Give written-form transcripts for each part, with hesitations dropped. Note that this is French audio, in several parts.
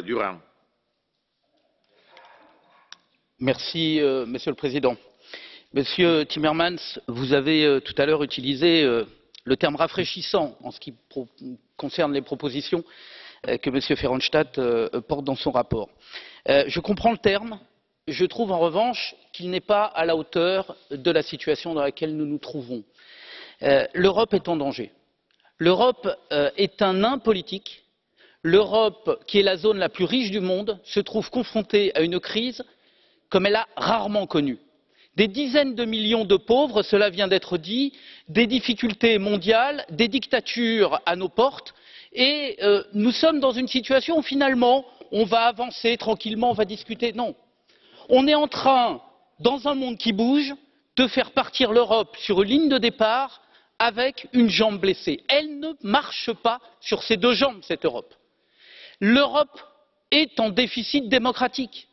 Durand. Merci, Monsieur le Président. Monsieur Timmermans, vous avez tout à l'heure utilisé le terme rafraîchissant en ce qui concerne les propositions que M. Verhofstadt porte dans son rapport. Je comprends le terme. Je trouve en revanche qu'il n'est pas à la hauteur de la situation dans laquelle nous nous trouvons. L'Europe est en danger. L'Europe est un nain politique. L'Europe, qui est la zone la plus riche du monde, se trouve confrontée à une crise comme elle a rarement connue. Des dizaines de millions de pauvres, cela vient d'être dit, des difficultés mondiales, des dictatures à nos portes, et nous sommes dans une situation où finalement on va avancer tranquillement, on va discuter. Non. On est en train, dans un monde qui bouge, de faire partir l'Europe sur une ligne de départ avec une jambe blessée. Elle ne marche pas sur ses deux jambes, cette Europe. L'Europe est en déficit démocratique.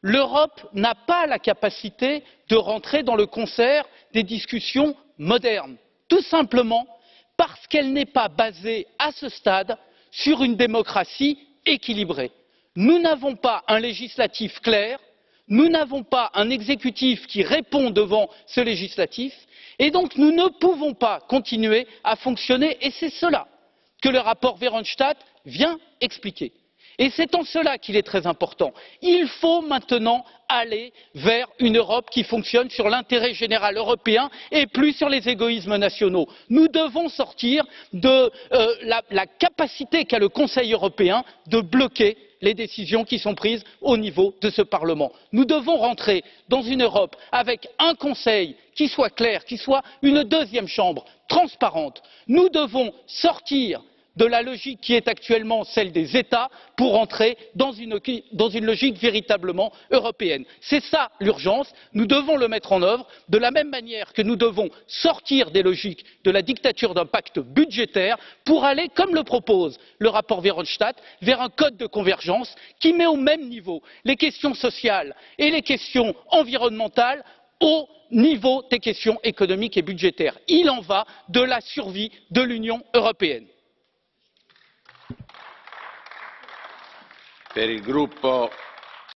L'Europe n'a pas la capacité de rentrer dans le concert des discussions modernes, tout simplement parce qu'elle n'est pas basée à ce stade sur une démocratie équilibrée. Nous n'avons pas un législatif clair, nous n'avons pas un exécutif qui répond devant ce législatif, et donc nous ne pouvons pas continuer à fonctionner, et c'est cela que le rapport Verhofstadt vient expliquer. Et c'est en cela qu'il est très important. Il faut maintenant aller vers une Europe qui fonctionne sur l'intérêt général européen et plus sur les égoïsmes nationaux. Nous devons sortir de la capacité qu'a le Conseil européen de bloquer les décisions qui sont prises au niveau de ce Parlement. Nous devons rentrer dans une Europe avec un Conseil qui soit clair, qui soit une deuxième chambre transparente. Nous devons sortir de la logique qui est actuellement celle des États pour entrer dans une logique véritablement européenne. C'est ça l'urgence, nous devons le mettre en œuvre de la même manière que nous devons sortir des logiques de la dictature d'un pacte budgétaire pour aller, comme le propose le rapport Verhofstadt, vers un code de convergence qui met au même niveau les questions sociales et les questions environnementales au niveau des questions économiques et budgétaires. Il en va de la survie de l'Union européenne. Per il gruppo